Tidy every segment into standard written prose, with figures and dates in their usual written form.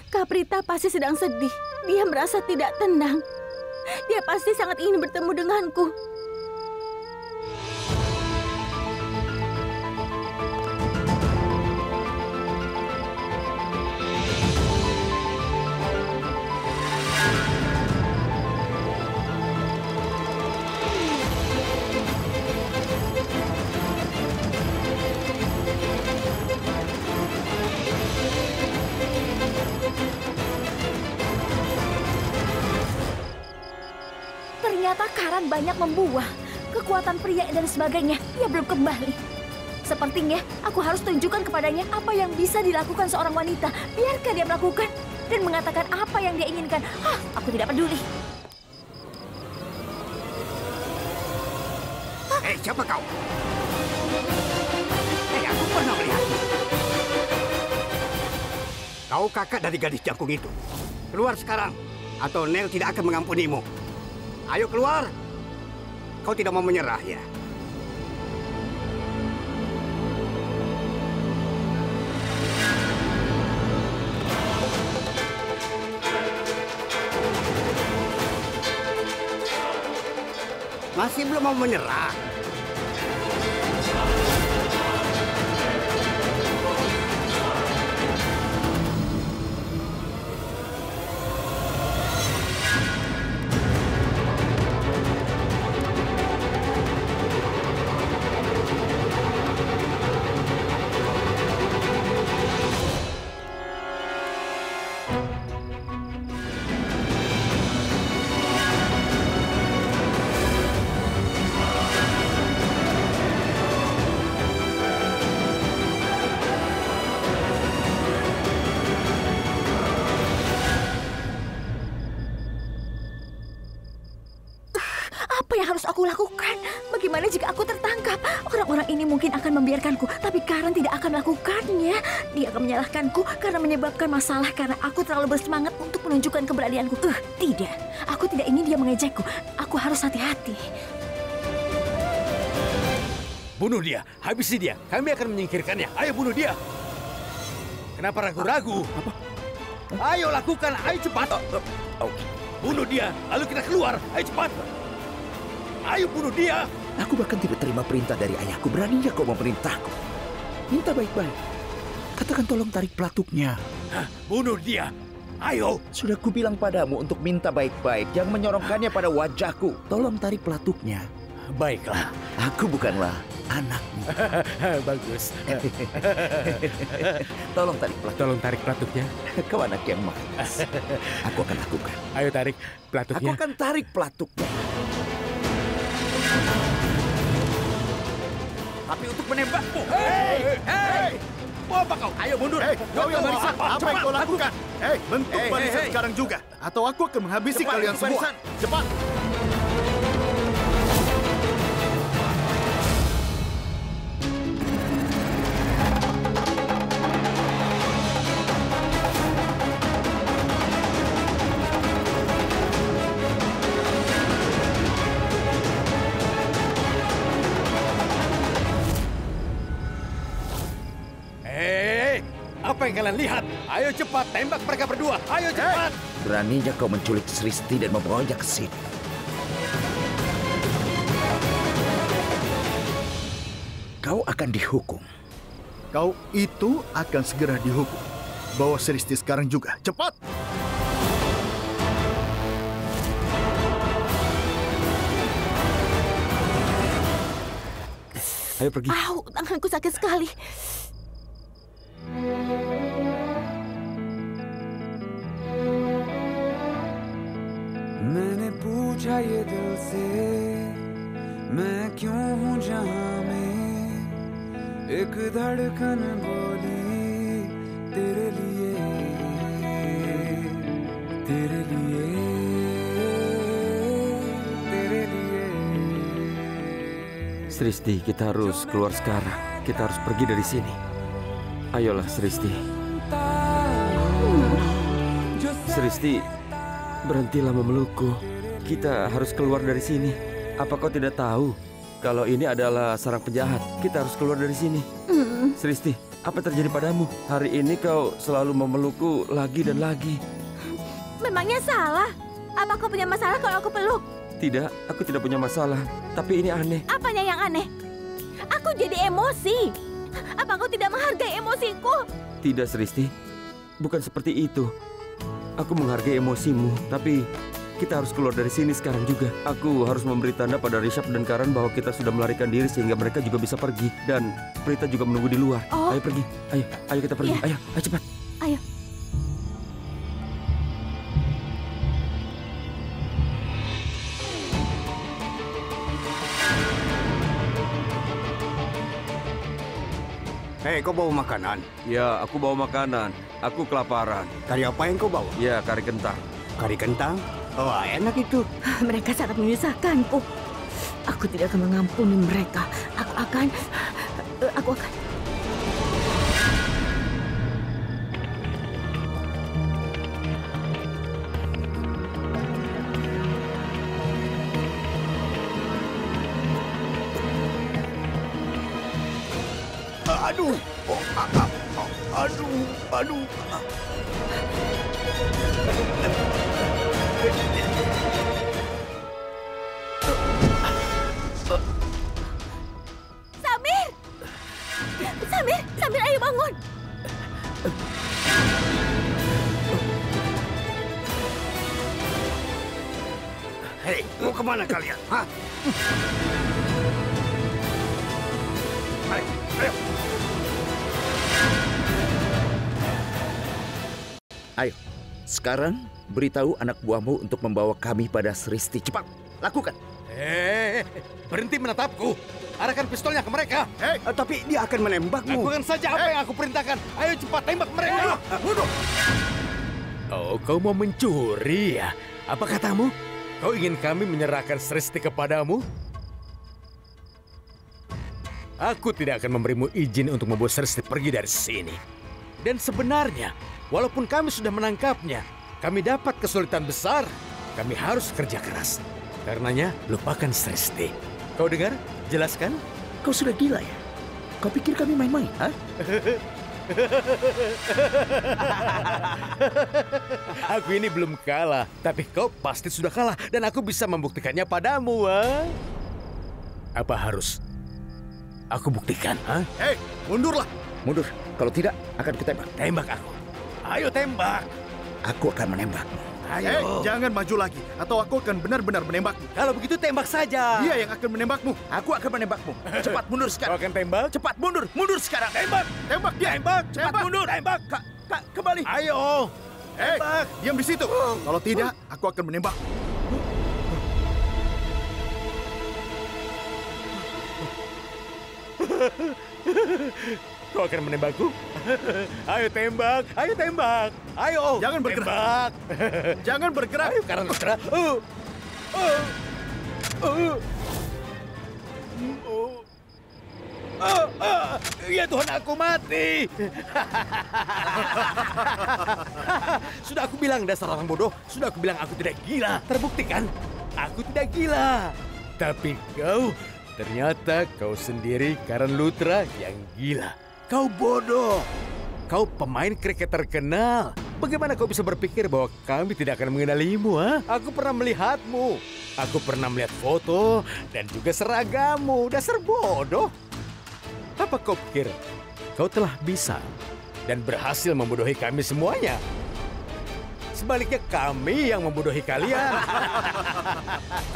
Kaprita pasti sedang sedih. Dia merasa tidak tenang. Dia pasti sangat ingin bertemu denganku. Ternyata Karan banyak membuah. Kekuatan pria dan sebagainya, ia belum kembali. Sepertinya aku harus tunjukkan kepadanya apa yang bisa dilakukan seorang wanita. Biarkan dia melakukan dan mengatakan apa yang dia inginkan. Aku tidak peduli. Hei, siapa kau? Hei, aku pernah melihatmu. Kau kakak dari gadis jangkung itu. Keluar sekarang, atau Nel tidak akan mengampunimu. Ayo keluar. Kau tidak mau menyerah, ya? Masih belum mau menyerah? Apa yang harus aku lakukan? Bagaimana jika aku tertangkap? Orang-orang ini mungkin akan membiarkanku, tapi Karan tidak akan melakukannya. Dia akan menyalahkanku karena menyebabkan masalah karena aku terlalu bersemangat untuk menunjukkan keberanianku. Tidak. Aku tidak ingin dia mengejekku. Aku harus hati-hati. Bunuh dia, habisi dia. Kami akan menyingkirkannya. Ayo bunuh dia. Kenapa ragu-ragu? Apa? Ayo lakukan, ayo cepat. Oke. Bunuh dia, lalu kita keluar. Ayo cepat. Ayo bunuh dia. Aku bahkan tidak terima perintah dari ayahku. Beraninya kau memerintahku. Minta baik-baik. Katakan tolong tarik pelatuknya. Bunuh dia. Ayo. Sudah kubilang padamu untuk minta baik-baik. Jangan menyorongkannya pada wajahku. Tolong tarik pelatuknya. Baiklah. Aku bukanlah anakmu. Bagus. Tolong tarik pelatuk. Tolong tarik pelatuknya. Kau anak yang manis. Aku akan lakukan. Ayo tarik pelatuknya. Aku akan tarik pelatuknya. Tapi untuk menembakmu. Hei! Mau apa kau? Ayo mundur. Kau yang barisan, apa yang kau lakukan? Bentuk barisan sekarang juga. Atau aku akan menghabisi kalian semua. Cepat. Apa yang kalian lihat? Ayo cepat, tembak mereka berdua. Ayo cepat. Beraninya kau menculik Sristi dan membawanya ke sini. Kau akan dihukum. Kau itu akan segera dihukum. Bawa Sristi sekarang juga. Cepat! Ayo pergi. Tanganku sakit sekali. मैंने पूछा ये दिल से मैं क्यों हूँ जहाँ में एक धड़कन बोली तेरे लिए तेरे लिए तेरे लिए. Sristi, kita harus keluar sekarang. Kita harus pergi dari sini. Ayolah, Sristi. Sristi, berhentilah memelukku. Kita harus keluar dari sini. Apa kau tidak tahu kalau ini adalah sarang penjahat? Kita harus keluar dari sini. Sristi, Apa yang terjadi padamu? Hari ini kau selalu memelukku lagi dan lagi. Memangnya salah? Apa kau punya masalah kalau aku peluk? Tidak, aku tidak punya masalah. Tapi ini aneh. Apanya yang aneh? Aku jadi emosi. Apa kau tidak menghargai emosiku? Tidak, Sristi. Bukan seperti itu. Aku menghargai emosimu, tapi kita harus keluar dari sini sekarang juga. Aku harus memberi tanda pada Rishabh dan Karan bahwa kita sudah melarikan diri sehingga mereka juga bisa pergi. Dan Prita juga menunggu di luar. Oh. Ayo pergi. Ayo kita pergi. Iya. Ayo cepat. Ayo. Hei, kau bawa makanan? Ya, aku bawa makanan. Aku kelaparan. Kari apa yang kau bawa? Ya, kari kentang. Kari kentang? Oh, enak itu. Mereka sangat menyusahkanku. Aku tidak akan mengampuni mereka. Aku akan... Aduh. Oh, aduh. Samir, ayo bangun. Hei, mau kemana kalian? Hah? Ayo. Ayo, sekarang beritahu anak buahmu untuk membawa kami pada Sristi. Cepat, lakukan. Berhenti menatapku. Arahkan pistolnya ke mereka. Tapi dia akan menembakmu. Lakukan saja apa yang aku perintahkan. Ayo cepat tembak mereka. Bunuh. Oh, kau mau mencuri ya? Apa katamu? Kau ingin kami menyerahkan Sristi kepadamu? Aku tidak akan memberimu izin untuk membawa Sristi pergi dari sini. Dan sebenarnya, walaupun kami sudah menangkapnya, kami dapat kesulitan besar. Kami harus kerja keras. Karenanya, lupakan Sristi. Kau dengar? Jelaskan? Kau sudah gila ya? Kau pikir kami main-main, ha? Aku ini belum kalah, tapi kau pasti sudah kalah. Dan aku bisa membuktikannya padamu, ha? Apa harus aku buktikan, ha? Hei, mundurlah. Mundur, kalau tidak akan kutembak. Tembak aku. Ayo tembak. Aku akan menembakmu. Hei, Ayo. jangan maju lagi, atau aku akan benar-benar menembakmu. Kalau begitu tembak saja. Dia yang akan menembakmu. Aku akan menembakmu. Cepat mundur Kau sekarang. akan tembak? Cepat mundur, mundur sekarang. Tembak. Tembak dia. Tembak. Cepat Tembak. mundur. Tembak. Kak, kembali. Ayo. Hei, Tembak. diam di situ. Kalau tidak, aku akan menembakmu. Kau akan menembakku? Ayo tembak. Ayo tembak. Ayo. Jangan bergerak. Tembak. Jangan bergerak. Ayo karena bergerak. Ya Tuhan, aku mati. Sudah aku bilang, dasar orang bodoh. Sudah aku bilang aku tidak gila. Terbukti kan? Aku tidak gila. Tapi kau, ternyata kau sendiri Karan Luthra yang gila. Kau bodoh. Kau pemain kriket terkenal. Bagaimana kau bisa berpikir bahwa kami tidak akan mengenalimu, ha? Aku pernah melihatmu. Aku pernah melihat foto dan juga seragammu. Dasar bodoh. Apa kau pikir kau telah bisa dan berhasil membodohi kami semuanya? Sebaliknya kami yang membodohi kalian.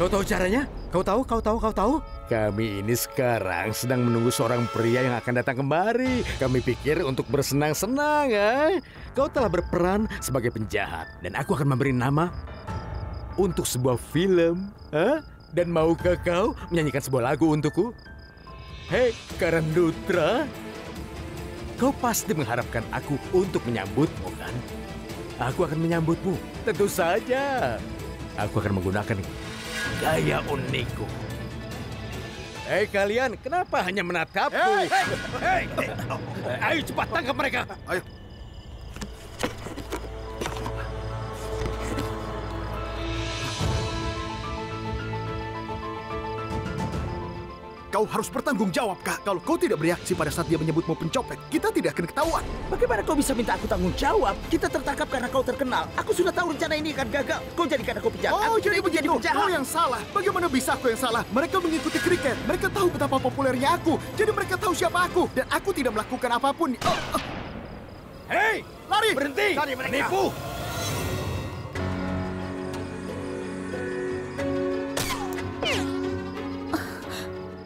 Kau tahu caranya? Kau tahu? Kami ini sekarang sedang menunggu seorang pria yang akan datang kemari. Kami pikir untuk bersenang-senang, ya. Kau telah berperan sebagai penjahat. Dan aku akan memberi nama untuk sebuah film. Dan maukah kau menyanyikan sebuah lagu untukku? Hei, Karan Luthra. Kau pasti mengharapkan aku untuk menyambutmu, kan? Aku akan menyambutmu, tentu saja. Aku akan menggunakan gaya unikku. Hei kalian, kenapa hanya menatapku? Hei! Ayo cepat tangkap mereka. Ayo. Kau kau harus bertanggung jawab, Kak. Kalau kau tidak bereaksi pada saat dia menyebutmu pencopet, kita tidak akan ketahuan. Bagaimana kau bisa minta aku tanggung jawab? Kita tertangkap karena kau terkenal. Aku sudah tahu rencana ini akan gagal. Kau jadikan aku penjahat. Oh, Aku jadi tidak ingin begitu. penjahat. Kau yang salah. Bagaimana bisa aku yang salah? Mereka mengikuti kriket. Mereka tahu betapa populernya aku. Jadi mereka tahu siapa aku. Dan aku tidak melakukan apapun. Hei, Lari! berhenti! Cari mereka. Nipu!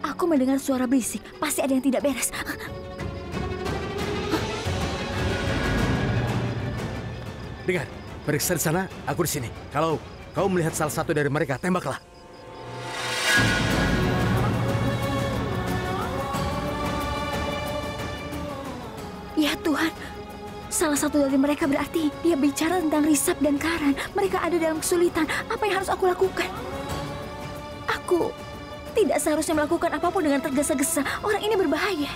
Aku mendengar suara berisik. Pasti ada yang tidak beres. Dengar, periksa di sana, aku di sini. Kalau kau melihat salah satu dari mereka, tembaklah. Ya Tuhan, salah satu dari mereka berarti dia bicara tentang Risab dan Karan. Mereka ada dalam kesulitan. Apa yang harus aku lakukan? Aku tidak seharusnya melakukan apapun dengan tergesa-gesa. Orang ini berbahaya.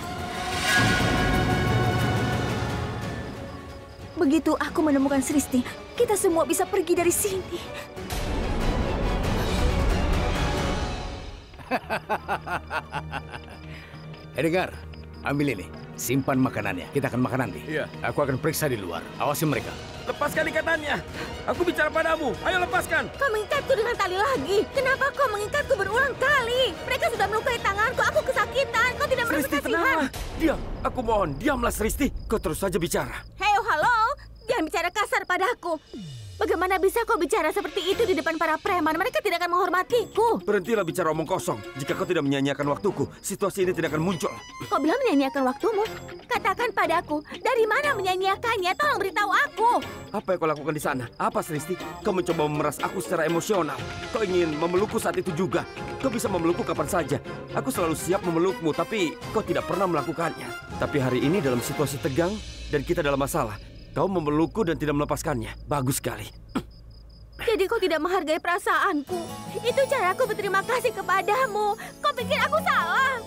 Begitu aku menemukan Sristi, kita semua bisa pergi dari sini. Dengar, ambil ini. Simpan makanannya. Kita akan makan nanti. Iya. Aku akan periksa di luar. Awasi mereka. Lepaskan ikatannya. Aku bicara padamu. Ayo lepaskan. Kau mengikatku dengan tali lagi. Kenapa kau mengikatku berulang kali? Mereka sudah melukai tanganku. Aku kesakitan. Kau tidak merasa Sristi, kasihan. tenang. Diam. Aku mohon, diamlah Sristi. Kau terus saja bicara. Hei, halo. Jangan bicara kasar padaku. Bagaimana bisa kau bicara seperti itu di depan para preman? Mereka tidak akan menghormatiku. Berhentilah bicara omong kosong. Jika kau tidak menyanyiakan waktuku, situasi ini tidak akan muncul. Kau bilang menyanyiakan waktumu. Katakan padaku, dari mana menyanyiakannya? Tolong beritahu aku. Apa yang kau lakukan di sana? Apa, Sristi? Kau mencoba memeras aku secara emosional. Kau ingin memelukku saat itu juga. Kau bisa memelukku kapan saja. Aku selalu siap memelukmu, tapi kau tidak pernah melakukannya. Tapi hari ini dalam situasi tegang dan kita dalam masalah, kau memelukku dan tidak melepaskannya. Bagus sekali. Jadi kau tidak menghargai perasaanku. Itu caraku berterima kasih kepadamu. Kau pikir aku salah?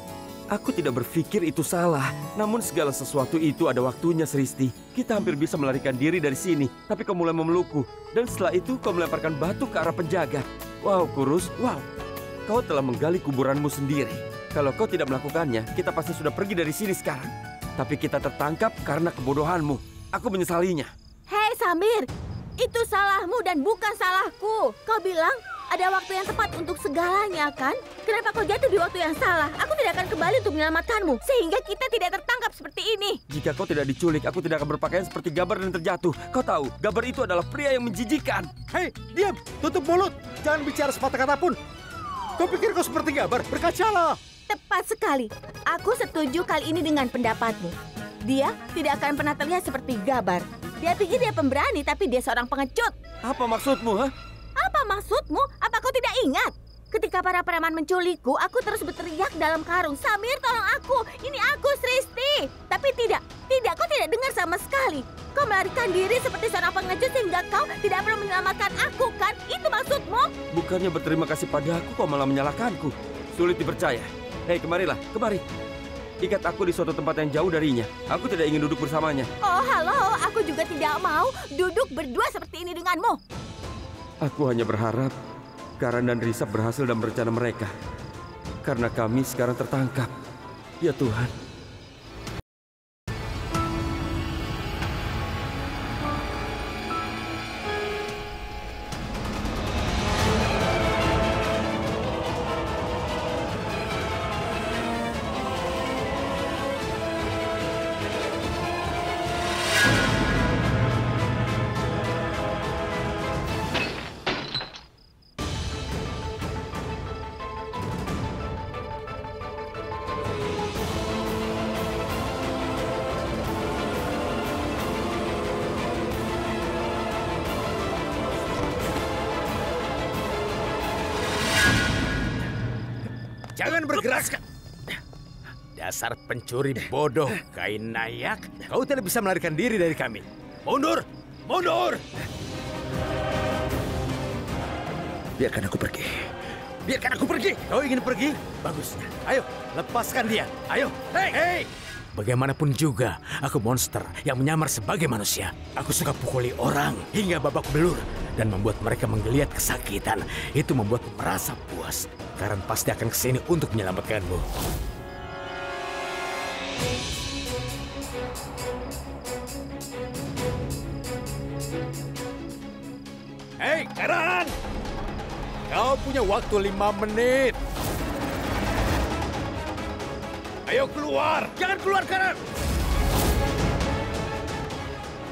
Aku tidak berpikir itu salah. Namun segala sesuatu itu ada waktunya, Sristi. Kita hampir bisa melarikan diri dari sini. Tapi kau mulai memelukku. Dan setelah itu kau melemparkan batu ke arah penjaga. Wow, Kurus. Wow. Kau telah menggali kuburanmu sendiri. Kalau kau tidak melakukannya, kita pasti sudah pergi dari sini sekarang. Tapi kita tertangkap karena kebodohanmu. Aku menyesalinya. Hei Samir, itu salahmu dan bukan salahku. Kau bilang ada waktu yang tepat untuk segalanya, kan? Kenapa kau jatuh di waktu yang salah? Aku tidak akan kembali untuk menyelamatkanmu, sehingga kita tidak tertangkap seperti ini. Jika kau tidak diculik, aku tidak akan berpakaian seperti Gabar dan terjatuh. Kau tahu, Gabar itu adalah pria yang menjijikan. Hei, diam! Tutup mulut! Jangan bicara sepatah kata pun. Kau pikir kau seperti Gabar? Berkacalah! Tepat sekali. Aku setuju kali ini dengan pendapatmu. Dia tidak akan pernah terlihat seperti Gabar. Dia pikir dia pemberani, tapi dia seorang pengecut. Apa maksudmu, ha? Apa maksudmu? Apa kau tidak ingat? Ketika para preman menculikku, aku terus berteriak dalam karung, Samir, tolong aku! Ini aku, Sristi! Tapi tidak, kau tidak dengar sama sekali. Kau melarikan diri seperti seorang pengecut sehingga kau tidak perlu menyelamatkan aku, kan? Itu maksudmu? Bukannya berterima kasih padaku, kau malah menyalahkanku. Sulit dipercaya. Hei, kemarilah, kemari. Ikat aku di suatu tempat yang jauh darinya. Aku tidak ingin duduk bersamanya. Oh, halo. Aku juga tidak mau duduk berdua seperti ini denganmu. Aku hanya berharap Karan dan Risab berhasil dalam rencana mereka. Karena kami sekarang tertangkap. Ya Tuhan. Jangan bergerak. Dasar pencuri bodoh, kain nayak. Kau tidak bisa melarikan diri dari kami. Mundur! Mundur! Biarkan aku pergi. Biarkan aku pergi. Kau ingin pergi? Bagus. Ayo, lepaskan dia. Ayo. Hei! Hei! Bagaimanapun juga, aku monster yang menyamar sebagai manusia. Aku suka pukuli orang hingga babak belur dan membuat mereka menggeliat kesakitan. Itu membuatku merasa puas. Karan pasti akan kesini untuk menyelamatkanmu. Hei, Karan! Kau punya waktu 5 menit. Ayo keluar! Jangan keluar, Karan!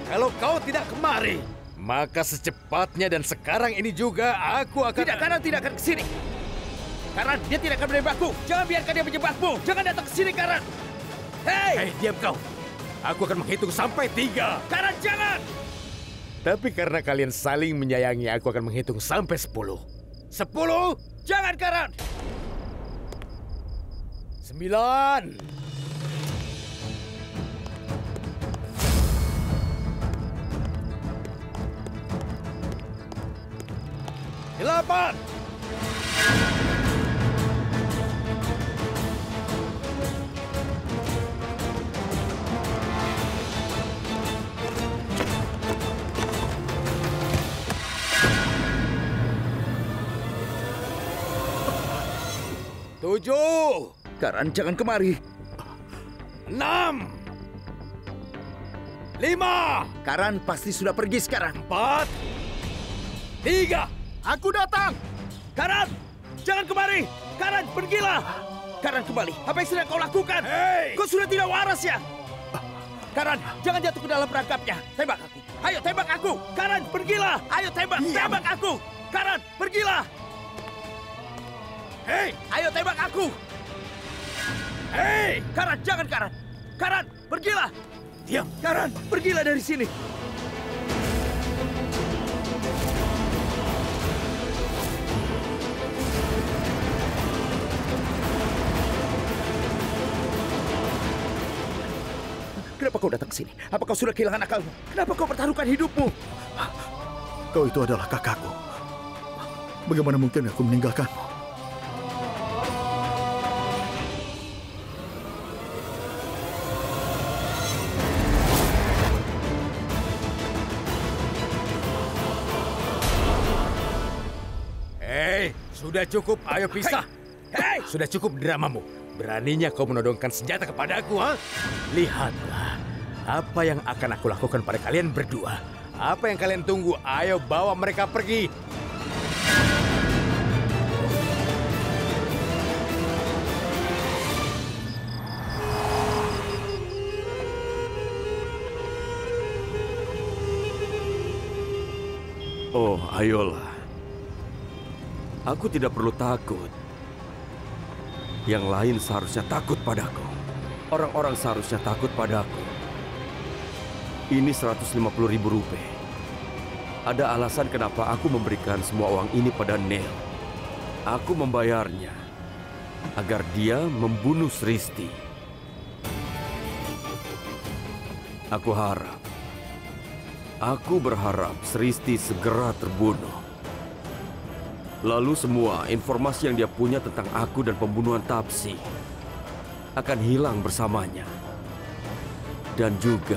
Kalau kau tidak kemari, maka secepatnya dan sekarang ini juga aku akan... Tidak, Karan tidak akan kesini. Karan, dia tidak akan menembakku. Jangan biarkan dia menjebakmu. Jangan datang ke sini, Karan. Hei, diam kau. Aku akan menghitung sampai 3. Karan, jangan! Tapi karena kalian saling menyayangi, aku akan menghitung sampai 10. 10? Jangan, Karan! 9. 8. 7. Karan, jangan kemari. 6. 5. Karan pasti sudah pergi sekarang. 4. 3. Aku datang! Karan, jangan kemari. Karan, pergilah. Karan, kembali. Apa yang sedang kau lakukan? Hey. Kau sudah tidak waras ya? Karan, jangan jatuh ke dalam perangkapnya. Tembak aku. Ayo, tembak aku. Karan, pergilah. Ayo, tembak. Tembak aku. Karan, pergilah. Hei, ayo tembak aku. Hei, Karan, jangan Karan. Karan, pergilah. Diam, Karan, pergilah dari sini. Kenapa kau datang ke sini? Apa kau sudah kehilangan akalmu? Kenapa kau pertaruhkan hidupmu? Kau itu adalah kakakku. Bagaimana mungkin aku meninggalkanmu? Hei, sudah cukup. Ayo pisah. Hei, sudah cukup dramamu. Beraninya kau menodongkan senjata kepadaku, ha? Lihatlah, apa yang akan aku lakukan pada kalian berdua. Apa yang kalian tunggu? Ayo bawa mereka pergi. Oh, ayolah. Aku tidak perlu takut. Yang lain seharusnya takut padaku. Orang-orang seharusnya takut padaku. Ini 150.000 rupiah. Ada alasan kenapa aku memberikan semua uang ini pada Neil. Aku membayarnya agar dia membunuh Sristi. Aku berharap Sristi segera terbunuh. Lalu semua informasi yang dia punya tentang aku dan pembunuhan Tapsi akan hilang bersamanya. Dan juga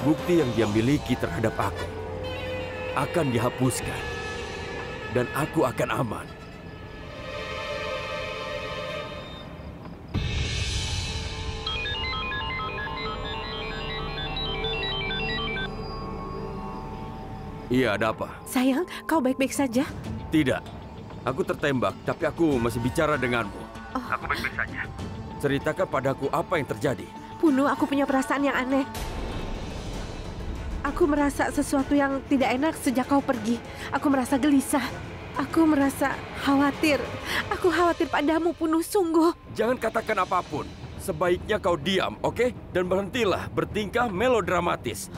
bukti yang dia miliki terhadap aku akan dihapuskan. Dan aku akan aman. Iya, ada apa? Sayang, kau baik-baik saja? Tidak. Aku tertembak, tapi aku masih bicara denganmu. Oh. Aku baik-baik saja. Ceritakan padaku apa yang terjadi. Puno, aku punya perasaan yang aneh. Aku merasa sesuatu yang tidak enak sejak kau pergi. Aku merasa gelisah. Aku merasa khawatir. Aku khawatir padamu, Puno, sungguh. Jangan katakan apapun. Sebaiknya kau diam, oke? Dan berhentilah bertingkah melodramatis.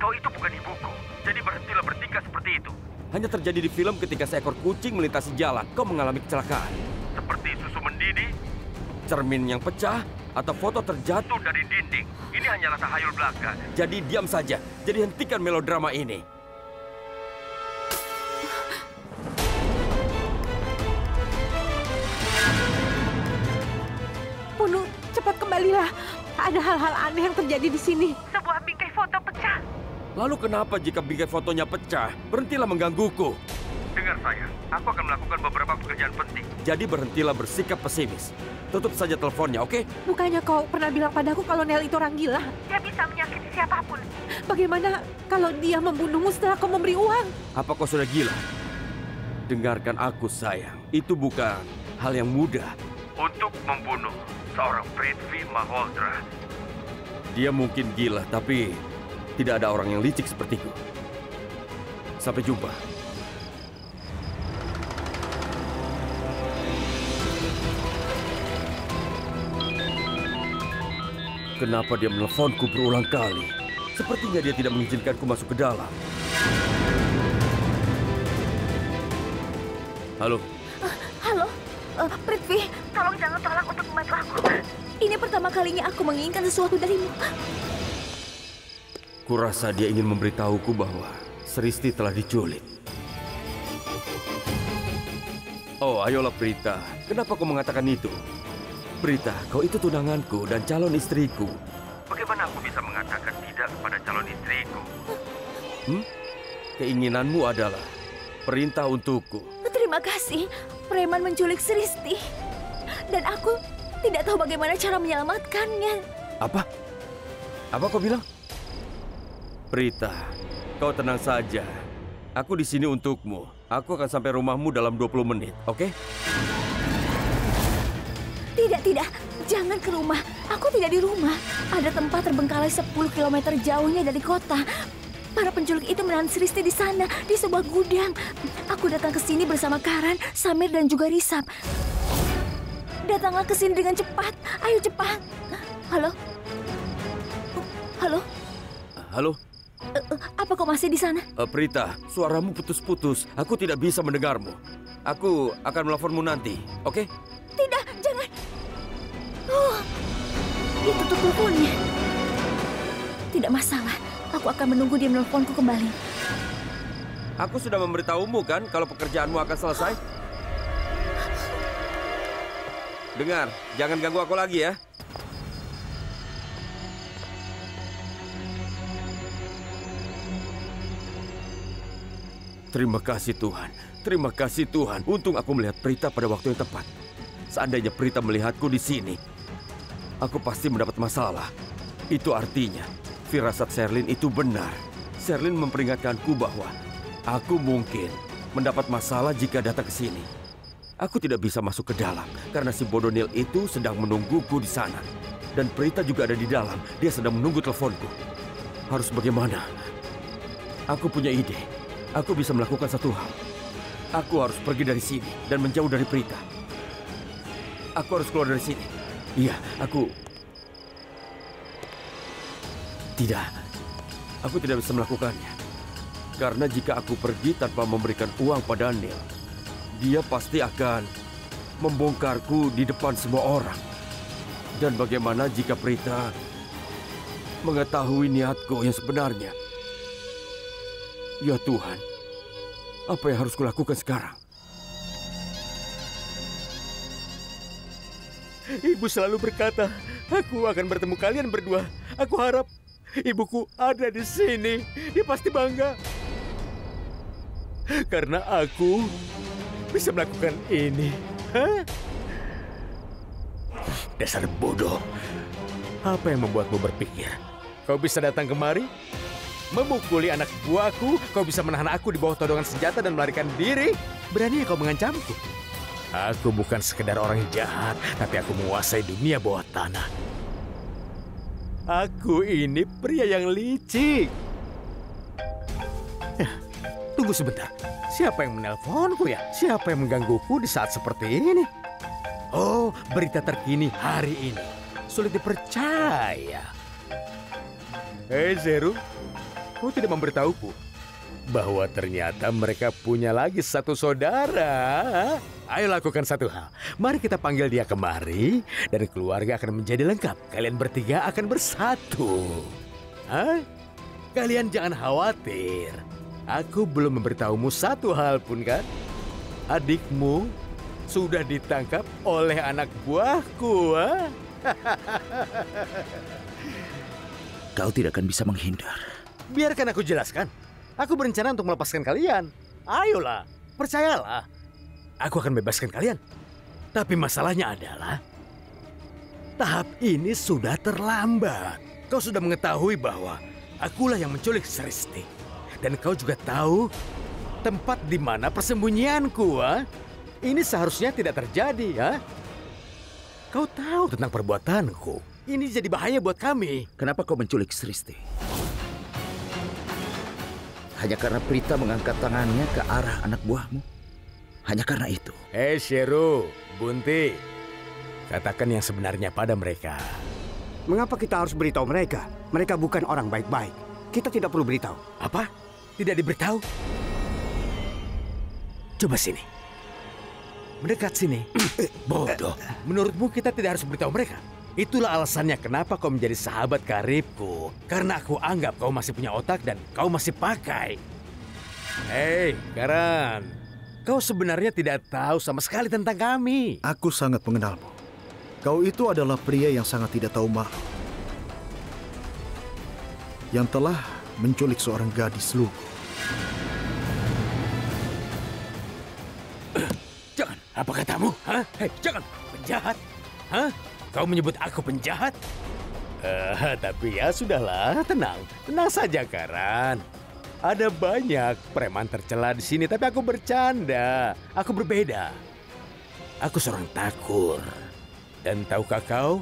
Kau itu bukan ibuku, jadi berhentilah bertingkah seperti itu. Hanya terjadi di film ketika seekor kucing melintasi jalan. Kau mengalami kecelakaan. Seperti susu mendidih, cermin yang pecah, atau foto terjatuh dari dinding. Ini hanyalah tahayul belaka. Jadi diam saja. Jadi hentikan melodrama ini. Puno, cepat kembalilah. Ada hal-hal aneh yang terjadi di sini. Sebuah bingkai foto pecah. Lalu kenapa jika bingkai fotonya pecah? Berhentilah menggangguku. Dengar saya, aku akan melakukan beberapa pekerjaan penting. Jadi berhentilah bersikap pesimis. Tutup saja teleponnya, oke? Bukannya kau pernah bilang padaku kalau Nel itu orang gila? Dia bisa menyakiti siapapun. Bagaimana kalau dia membunuhmu setelah kau memberi uang? Apa kau sudah gila? Dengarkan aku, sayang. Itu bukan hal yang mudah. Untuk membunuh seorang Prithvi Malhotra. Dia mungkin gila, tapi tidak ada orang yang licik sepertiku. Sampai jumpa. Kenapa dia menelponku berulang kali? Sepertinya dia tidak mengizinkanku masuk ke dalam. Halo? Halo, Prithvi, tolong jangan tolak untuk membantu aku. Ini pertama kalinya aku menginginkan sesuatu darimu. Kurasa dia ingin memberitahuku bahwa Sristi telah diculik. Oh, ayolah Prita. Kenapa kau mengatakan itu? Prita, kau itu tunanganku dan calon istriku. Bagaimana aku bisa mengatakan tidak kepada calon istriku? Keinginanmu adalah perintah untukku. Terima kasih, preman menculik Sristi. Dan aku tidak tahu bagaimana cara menyelamatkannya. Apa? Apa kau bilang? Prita, kau tenang saja. Aku di sini untukmu. Aku akan sampai rumahmu dalam 20 menit, oke? Tidak. Jangan ke rumah. Aku tidak di rumah. Ada tempat terbengkalai 10 km jauhnya dari kota. Para penculik itu menahan Sristi di sana, di sebuah gudang. Aku datang ke sini bersama Karan, Samir, dan juga Rishabh. Datanglah ke sini dengan cepat. Ayo cepat. Halo? Halo? Halo? Apa kau masih di sana? Prita, suaramu putus-putus. Aku tidak bisa mendengarmu. Aku akan menelponmu nanti, oke? Tidak, jangan. Ditutup teleponnya. Tidak masalah. Aku akan menunggu dia menelponku kembali. Aku sudah memberitahumu kan kalau pekerjaanmu akan selesai? Dengar, jangan ganggu aku lagi ya. Terima kasih Tuhan. Terima kasih Tuhan. Untung aku melihat Prita pada waktu yang tepat. Seandainya Prita melihatku di sini, aku pasti mendapat masalah. Itu artinya firasat Sherlyn itu benar. Sherlyn memperingatkanku bahwa aku mungkin mendapat masalah jika datang ke sini. Aku tidak bisa masuk ke dalam karena si bodoh Neil itu sedang menungguku di sana. Dan Prita juga ada di dalam. Dia sedang menunggu teleponku. Harus bagaimana? Aku punya ide. Aku bisa melakukan satu hal. Aku harus pergi dari sini dan menjauh dari Prita. Aku harus keluar dari sini. Iya, aku... Tidak. Aku tidak bisa melakukannya. Karena jika aku pergi tanpa memberikan uang pada Neil, dia pasti akan membongkarku di depan semua orang. Dan bagaimana jika Prita mengetahui niatku yang sebenarnya? Ya Tuhan, apa yang harus kulakukan sekarang? Ibu selalu berkata, aku akan bertemu kalian berdua. Aku harap ibuku ada di sini. Dia pasti bangga. Karena aku bisa melakukan ini. Hah? Dasar bodoh. Apa yang membuatmu berpikir kau bisa datang kemari, memukuli anak buahku? Kau bisa menahan aku di bawah todongan senjata dan melarikan diri? Berani kau mengancamku? Aku bukan sekedar orang jahat, tapi aku menguasai dunia bawah tanah. Aku ini pria yang licik. Tunggu sebentar. Siapa yang menelponku ya? Siapa yang menggangguku di saat seperti ini? Oh, berita terkini hari ini. Sulit dipercaya. Hei Zeru, kau tidak memberitahuku bahwa ternyata mereka punya lagi satu saudara. Ayo lakukan satu hal. Mari kita panggil dia kemari dan keluarga akan menjadi lengkap. Kalian bertiga akan bersatu. Hah? Kalian jangan khawatir. Aku belum memberitahumu satu hal pun kan? Adikmu sudah ditangkap oleh anak buahku. Ha? Kau tidak akan bisa menghindar. Biarkan aku jelaskan. Aku berencana untuk melepaskan kalian. Ayolah. Percayalah, aku akan bebaskan kalian. Tapi masalahnya adalah, tahap ini sudah terlambat. Kau sudah mengetahui bahwa akulah yang menculik Sristi. Dan kau juga tahu tempat di mana persembunyianku, ha? Ini seharusnya tidak terjadi, ha? Kau tahu tentang perbuatanku. Ini jadi bahaya buat kami. Kenapa kau menculik Sristi? Hanya karena Prita mengangkat tangannya ke arah anak buahmu? Hanya karena itu? Hei Sheru, Bunti, katakan yang sebenarnya pada mereka. Mengapa kita harus beritahu mereka? Mereka bukan orang baik-baik. Kita tidak perlu beritahu. Apa? Tidak diberitahu? Coba sini. Mendekat sini. Bodoh. Menurutmu kita tidak harus beritahu mereka? Itulah alasannya kenapa kau menjadi sahabat karibku. Karena aku anggap kau masih punya otak dan kau masih pakai. Hei, Karan. Kau sebenarnya tidak tahu sama sekali tentang kami. Aku sangat mengenalmu. Kau itu adalah pria yang sangat tidak tahu malu. Yang telah menculik seorang gadis lugu. Jangan, apa katamu? Hah? Hei, jangan. Penjahat. Hah? Kau menyebut aku penjahat? Tapi ya sudahlah, tenang. Tenang saja, Karan. Ada banyak preman tercela di sini, tapi aku bercanda. Aku berbeda. Aku seorang takur. Dan tahukah kau,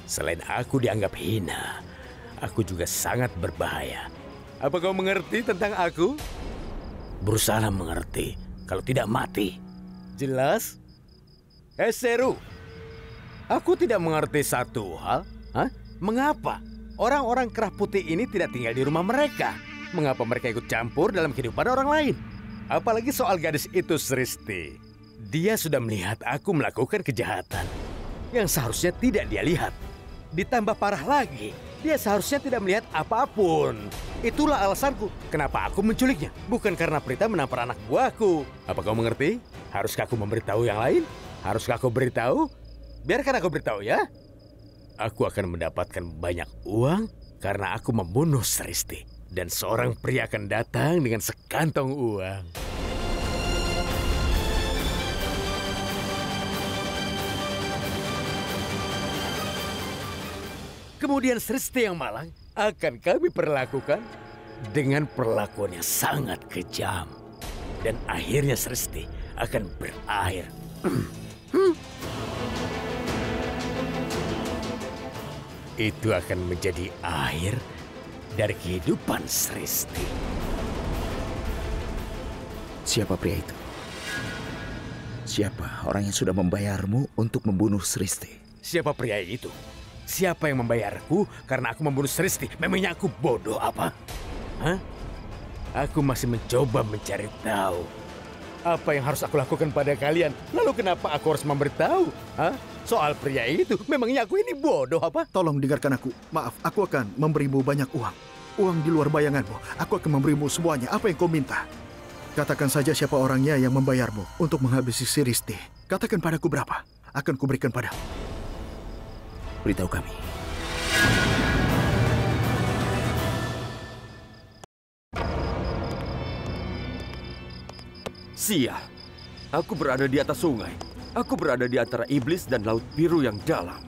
selain aku dianggap hina, aku juga sangat berbahaya. Apa kau mengerti tentang aku? Berusaha mengerti, kalau tidak mati. Jelas? Seru. Aku tidak mengerti satu hal. Hah? Mengapa orang-orang kerah putih ini tidak tinggal di rumah mereka? Mengapa mereka ikut campur dalam kehidupan orang lain? Apalagi soal gadis itu, Sristi. Dia sudah melihat aku melakukan kejahatan yang seharusnya tidak dia lihat. Ditambah parah lagi, dia seharusnya tidak melihat apapun. Itulah alasanku kenapa aku menculiknya. Bukan karena Prita menampar anak buahku. Apa kau mengerti? Haruskah aku memberitahu yang lain? Haruskah aku beritahu? Biarkan aku beritahu ya. Aku akan mendapatkan banyak uang karena aku membunuh Sristi. Dan seorang pria akan datang dengan sekantong uang. Kemudian Sristi yang malang akan kami perlakukan dengan perlakuan yang sangat kejam. Dan akhirnya Sristi akan berakhir. Itu akan menjadi akhir dari kehidupan Sristi. Siapa pria itu? Siapa orang yang sudah membayarmu untuk membunuh Sristi? Siapa pria itu? Siapa yang membayarku karena aku membunuh Sristi? Memangnya aku bodoh apa? Hah? Aku masih mencoba mencari tahu. Apa yang harus aku lakukan pada kalian? Lalu kenapa aku harus memberitahu? Hah? Soal pria itu, memangnya aku ini bodoh apa? Tolong dengarkan aku. Maaf, aku akan memberimu banyak uang. Uang di luar bayanganmu. Aku akan memberimu semuanya. Apa yang kau minta? Katakan saja siapa orangnya yang membayarmu untuk menghabisi Sristi. Katakan padaku berapa. Akan kuberikan padamu. Beritahu kami. Sial, aku berada di atas sungai. Aku berada di antara iblis dan laut biru yang dalam.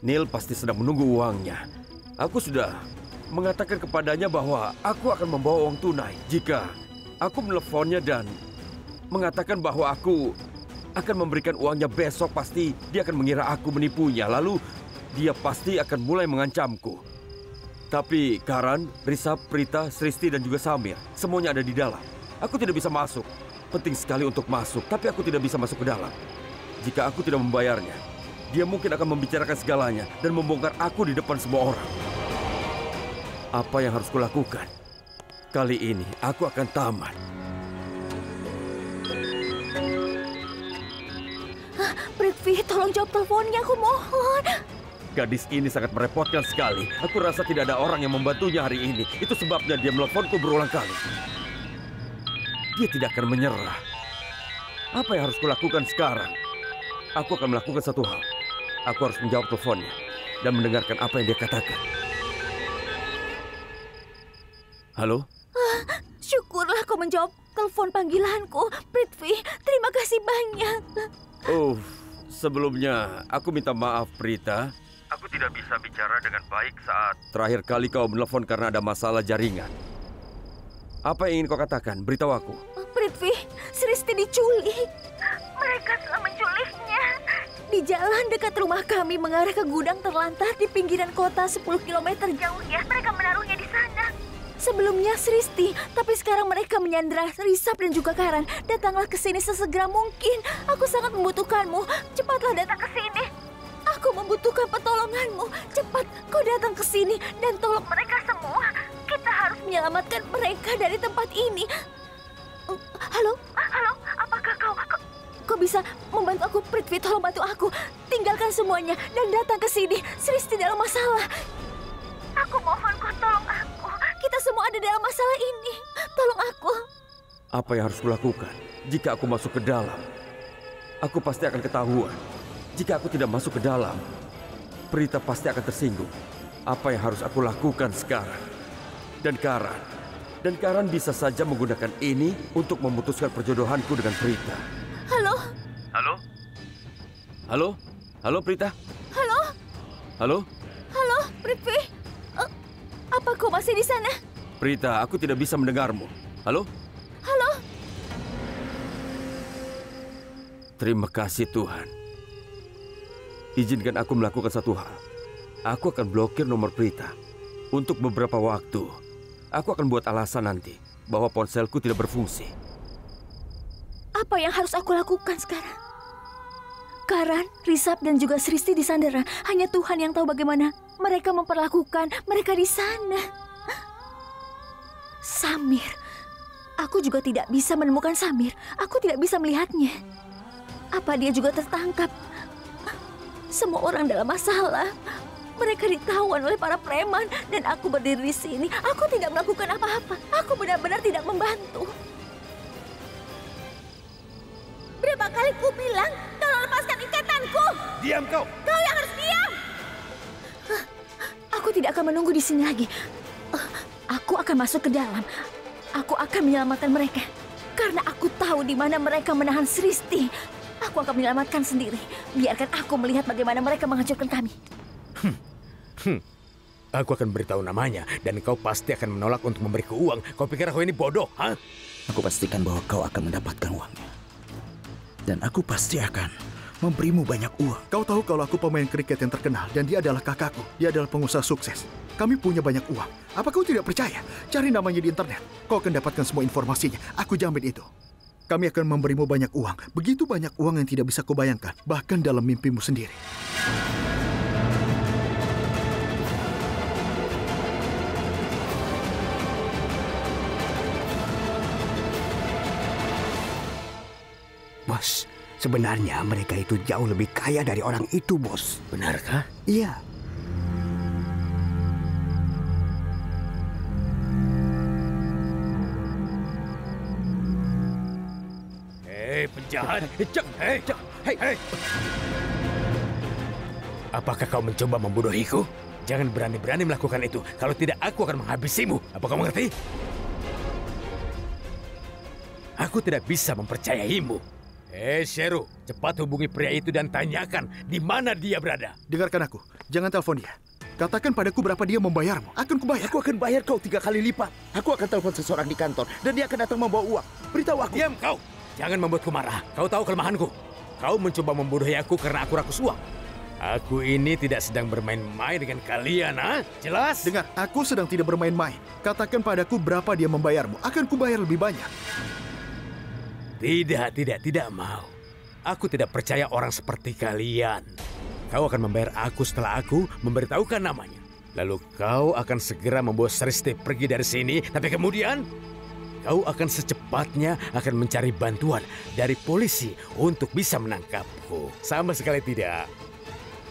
Neil pasti sedang menunggu uangnya. Aku sudah mengatakan kepadanya bahwa aku akan membawa uang tunai jika aku meneleponnya dan mengatakan bahwa aku akan memberikan uangnya besok. Pasti dia akan mengira aku menipunya. Lalu dia pasti akan mulai mengancamku. Tapi Karan, Rishabh, Prita, Sristi dan juga Samir semuanya ada di dalam. Aku tidak bisa masuk. Penting sekali untuk masuk, tapi aku tidak bisa masuk ke dalam. Jika aku tidak membayarnya, dia mungkin akan membicarakan segalanya dan membongkar aku di depan semua orang. Apa yang harus kulakukan? Kali ini aku akan tamat. Prithvi, tolong jawab teleponnya, aku mohon. Gadis ini sangat merepotkan sekali. Aku rasa tidak ada orang yang membantunya hari ini. Itu sebabnya dia meneleponku berulang kali. Dia tidak akan menyerah. Apa yang harus kulakukan sekarang? Aku akan melakukan satu hal. Aku harus menjawab teleponnya dan mendengarkan apa yang dia katakan. Halo? Syukurlah kau menjawab telepon panggilanku. Prithvi, terima kasih banyak. Sebelumnya aku minta maaf, Prita. Aku tidak bisa bicara dengan baik saat terakhir kali kau menelpon karena ada masalah jaringan. Apa yang ingin kau katakan? Beritahu aku. Prithvi, Sristi diculik. Mereka telah menculiknya. Di jalan dekat rumah kami mengarah ke gudang terlantar di pinggiran kota 10 km jauhnya. Mereka menaruhnya di sana. Sebelumnya Sristi, tapi sekarang mereka menyandra Rishabh dan juga Karan. Datanglah ke sini sesegera mungkin. Aku sangat membutuhkanmu. Cepatlah datang ke sini. Aku membutuhkan pertolonganmu. Cepat, kau datang ke sini dan tolong mereka semua. Kita harus menyelamatkan mereka dari tempat ini. Halo? Halo? Apakah kau bisa membantu aku, Prithvi? Tolong bantu aku. Tinggalkan semuanya dan datang ke sini. Sristi dalam masalah. Aku mohon kau tolong aku. Kita semua ada dalam masalah ini. Tolong aku. Apa yang harus kulakukan? Jika aku masuk ke dalam, aku pasti akan ketahuan. Jika aku tidak masuk ke dalam, Prita pasti akan tersinggung. Apa yang harus aku lakukan sekarang? Dan Karan bisa saja menggunakan ini untuk memutuskan perjodohanku dengan Prita. Halo? Halo? Halo? Halo, Prita? Halo? Halo? Halo, Prithvi? Apa kau masih di sana? Prita, aku tidak bisa mendengarmu. Halo? Halo? Terima kasih, Tuhan. Izinkan aku melakukan satu hal. Aku akan blokir nomor Prita. Untuk beberapa waktu. Aku akan buat alasan nanti bahwa ponselku tidak berfungsi. Apa yang harus aku lakukan sekarang? Karan, Rishabh dan juga Sristi disandera. Hanya Tuhan yang tahu bagaimana mereka memperlakukan mereka di sana. Samir. Aku juga tidak bisa menemukan Samir. Aku tidak bisa melihatnya. Apa dia juga tertangkap? Semua orang dalam masalah. Mereka ditawan oleh para preman dan aku berdiri di sini. Aku tidak melakukan apa-apa. Aku benar-benar tidak membantu. Berapa kali ku bilang, tolong lepaskan ikatanku. Diam kau. Kau yang harus diam. Aku tidak akan menunggu di sini lagi. Aku akan masuk ke dalam. Aku akan menyelamatkan mereka. Karena aku tahu di mana mereka menahan Sristi. Aku akan menyelamatkan sendiri. Biarkan aku melihat bagaimana mereka menghancurkan kami. Aku akan beritahu namanya dan kau pasti akan menolak untuk memberiku uang. Kau pikir aku ini bodoh, ha? Aku pastikan bahwa kau akan mendapatkan uangnya. Dan aku pasti akan memberimu banyak uang. Kau tahu kalau aku pemain kriket yang terkenal dan dia adalah kakakku. Dia adalah pengusaha sukses. Kami punya banyak uang. Apa kau tidak percaya? Cari namanya di internet. Kau akan dapatkan semua informasinya. Aku jamin itu. Kami akan memberimu banyak uang. Begitu banyak uang yang tidak bisa kau bayangkan. Bahkan dalam mimpimu sendiri. Bos, sebenarnya mereka itu jauh lebih kaya dari orang itu, Bos. Benarkah? Iya. Hei, penjahat. Hei. Apakah kau mencoba membodohiku? Jangan berani-berani melakukan itu. Kalau tidak, aku akan menghabisimu. Apa kau mengerti? Aku tidak bisa mempercayaimu. Sheru, cepat hubungi pria itu dan tanyakan di mana dia berada. Dengarkan aku, jangan telepon dia. Katakan padaku berapa dia membayarmu. Akan kubayar. Aku akan bayar kau 3 kali lipat. Aku akan telepon seseorang di kantor dan dia akan datang membawa uang. Beritahu aku. Diam kau. Jangan membuatku marah. Kau tahu kelemahanku. Kau mencoba membodohi aku karena aku rakus uang. Aku ini tidak sedang bermain-main dengan kalian, ha? Jelas? Dengar, aku sedang tidak bermain-main. Katakan padaku berapa dia membayarmu. Akan kubayar lebih banyak. Tidak mau. Aku tidak percaya orang seperti kalian. Kau akan membayar aku setelah aku memberitahukan namanya. Lalu kau akan segera membawa Sristi pergi dari sini. Tapi kemudian, kau akan secepatnya akan mencari bantuan dari polisi untuk bisa menangkapku. Sama sekali tidak.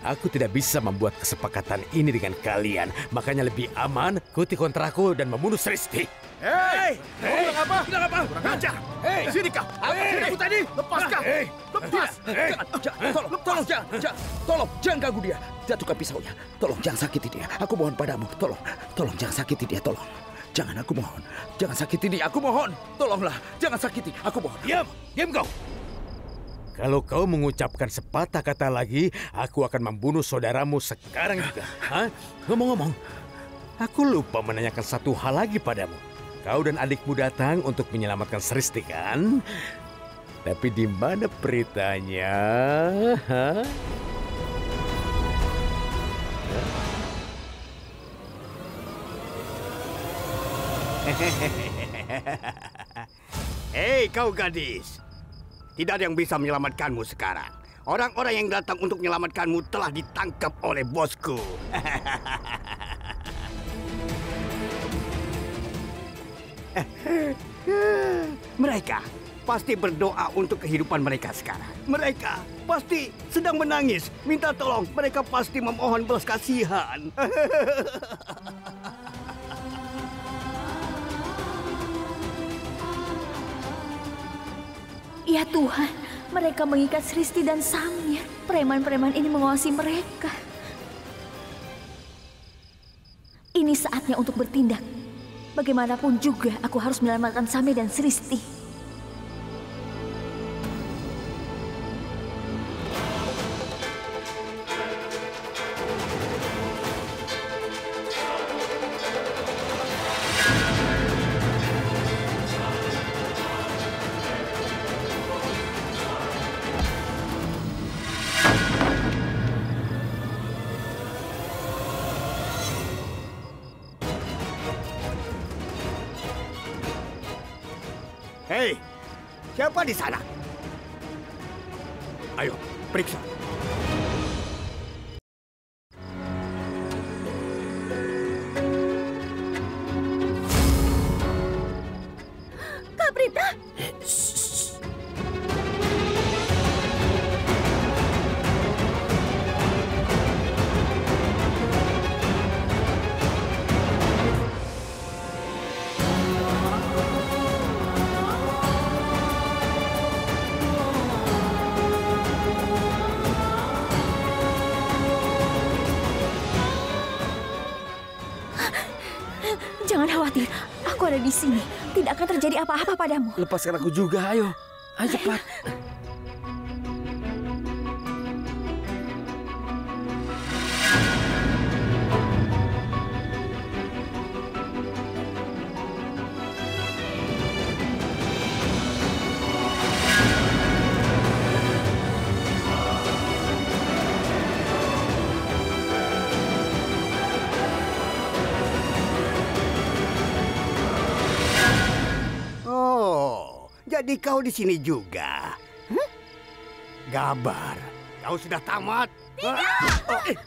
Aku tidak bisa membuat kesepakatan ini dengan kalian. Makanya lebih aman ikuti kontrakku dan membunuh Sristi. Hei! Kau bilang apa? Bilang apa? Kurang ajar! Hei! Sini kau! Apa sini aku tadi? Lepaskan! Lepas! Tolong, jangan ganggu dia. Jatuhkan pisaunya. Tolong, jangan sakiti dia. Aku mohon padamu. Tolong jangan sakiti dia. Tolong, Jangan, aku mohon. Jangan sakiti dia, aku mohon. Tolonglah, jangan sakiti, aku mohon. Diam kau. Kalau kau mengucapkan sepatah kata lagi, aku akan membunuh saudaramu sekarang juga. Hah? Ngomong-ngomong, aku lupa menanyakan satu hal lagi padamu. Kau dan adikmu datang untuk menyelamatkan Sristi, kan? Tapi di mana Pritanya? Hah? Hei kau gadis, tidak ada yang bisa menyelamatkanmu sekarang. Orang-orang yang datang untuk menyelamatkanmu telah ditangkap oleh bosku. Mereka pasti berdoa untuk kehidupan mereka sekarang. Mereka pasti sedang menangis, minta tolong. Mereka pasti memohon belas kasihan. Ya Tuhan, mereka mengikat Sristi dan Samir. Preman-preman ini menguasai mereka. Ini saatnya untuk bertindak. Bagaimanapun juga aku harus menyelamatkan Samir dan Sristi. Hei, siapa di sana? Ayo, periksa. Kak Prita! Jangan khawatir, aku ada di sini. Tidak akan terjadi apa-apa padamu. Lepaskan aku juga, ayo. Ayo cepat. Jadi kau di sini juga? Gabar, kau sudah tamat? Tidak!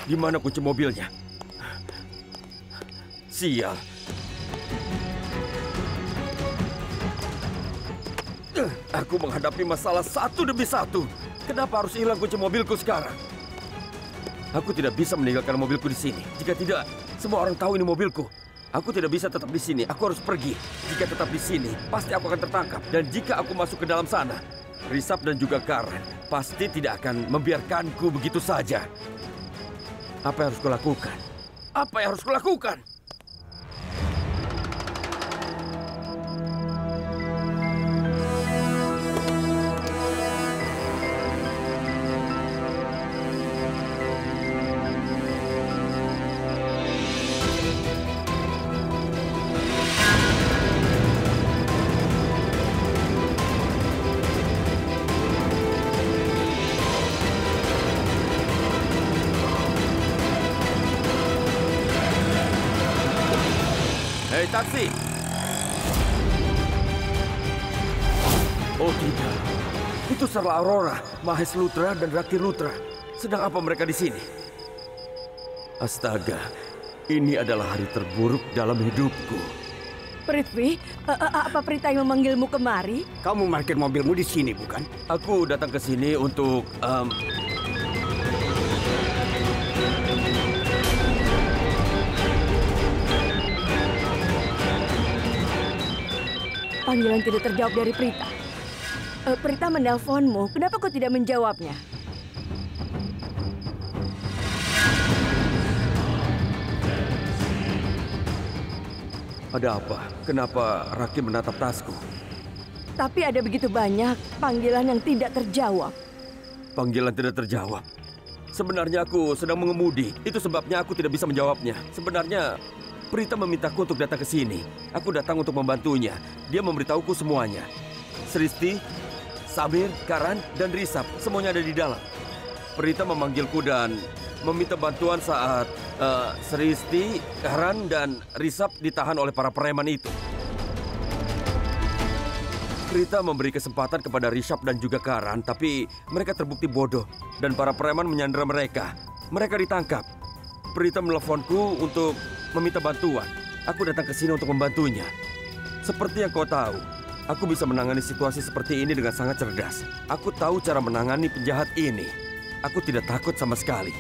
Di mana kunci mobilnya? Sial. Aku menghadapi masalah satu demi satu. Kenapa harus hilang kunci mobilku sekarang? Aku tidak bisa meninggalkan mobilku di sini. Jika tidak, semua orang tahu ini mobilku. Aku tidak bisa tetap di sini. Aku harus pergi. Jika tetap di sini, pasti aku akan tertangkap. Dan jika aku masuk ke dalam sana, Risap dan juga Karen pasti tidak akan membiarkanku begitu saja. Apa yang harus kulakukan? Apa yang harus kulakukan? Hei, taksi! Oh tidak, itu Sarla Aurora, Mahes Lutra, dan Raki Lutra. Sedang apa mereka di sini? Astaga, ini adalah hari terburuk dalam hidupku. Prithvi, apa Prita yang memanggilmu kemari? Kamu parkir mobilmu di sini, bukan? Aku datang ke sini untuk... Panggilan tidak terjawab dari Prita. Prita menelponmu, kenapa kau tidak menjawabnya? Ada apa? Kenapa Raki menatap tasku? Tapi ada begitu banyak panggilan yang tidak terjawab. Panggilan tidak terjawab. Sebenarnya aku sedang mengemudi. Itu sebabnya aku tidak bisa menjawabnya. Sebenarnya Prita memintaku untuk datang ke sini. Aku datang untuk membantunya. Dia memberitahuku semuanya. Sristi, Samir, Karan, dan Risap semuanya ada di dalam. Prita memanggilku dan meminta bantuan saat Sristi, Karan, dan Risap ditahan oleh para preman itu. Prita memberi kesempatan kepada Risap dan juga Karan, tapi mereka terbukti bodoh dan para preman menyandera mereka. Mereka ditangkap. Prita meneleponku untuk meminta bantuan. Aku datang ke sini untuk membantunya. Seperti yang kau tahu, aku bisa menangani situasi seperti ini dengan sangat cerdas. Aku tahu cara menangani penjahat ini. Aku tidak takut sama sekali.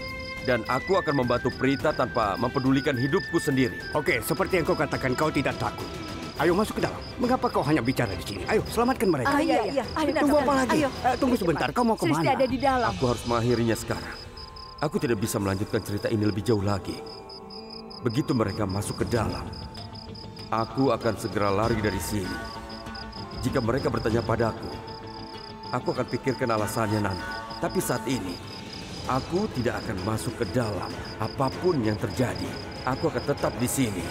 Dan aku akan membantu Prita tanpa mempedulikan hidupku sendiri. Oke, seperti yang kau katakan, kau tidak takut. Ayo masuk ke dalam. Mengapa kau hanya bicara di sini? Ayo, selamatkan mereka. Iya. Tunggu apa lagi? Ayo. Tunggu sebentar, kau mau Sristi kemana? ada di dalam. Aku harus mengakhirinya sekarang. Aku tidak bisa melanjutkan cerita ini lebih jauh lagi. Begitu mereka masuk ke dalam, aku akan segera lari dari sini. Jika mereka bertanya padaku, aku akan pikirkan alasannya nanti. Tapi saat ini, aku tidak akan masuk ke dalam. Apapun yang terjadi, aku akan tetap di sini.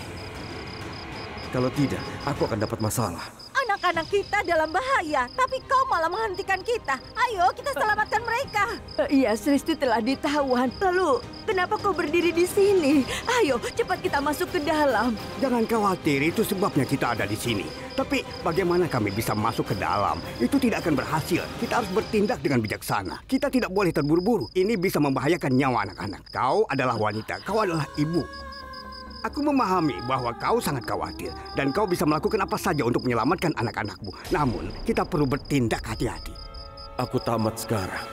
Kalau tidak, aku akan dapat masalah. Anak-anak kita dalam bahaya, tapi kau malah menghentikan kita. Ayo, kita selamatkan mereka. Iya, Sristi telah ditawan. Lalu, kenapa kau berdiri di sini? Ayo, cepat kita masuk ke dalam. Jangan khawatir, itu sebabnya kita ada di sini. Tapi bagaimana kami bisa masuk ke dalam? Itu tidak akan berhasil. Kita harus bertindak dengan bijaksana. Kita tidak boleh terburu-buru. Ini bisa membahayakan nyawa anak-anak. Kau adalah wanita, kau adalah ibu. Aku memahami bahwa kau sangat khawatir dan kau bisa melakukan apa saja untuk menyelamatkan anak-anakmu. Namun, kita perlu bertindak hati-hati. Aku tamat sekarang.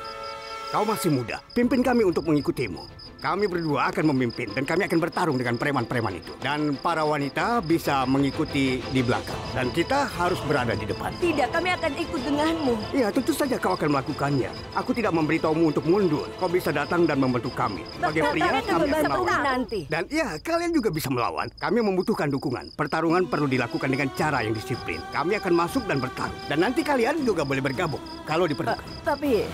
Kau masih muda, pimpin kami untuk mengikutimu. Kami berdua akan memimpin dan kami akan bertarung dengan preman-preman itu. Dan para wanita bisa mengikuti di belakang. Dan kita harus berada di depan. Tidak, kami akan ikut denganmu. Ya, tentu saja kau akan melakukannya. Aku tidak memberitahumu untuk mundur. Kau bisa datang dan membantu kami. Sebagai pria, kami akan melawan. Nanti. Dan ya, kalian juga bisa melawan. Kami membutuhkan dukungan. Pertarungan perlu dilakukan dengan cara yang disiplin. Kami akan masuk dan bertarung. Dan nanti kalian juga boleh bergabung kalau diperlukan. Tapi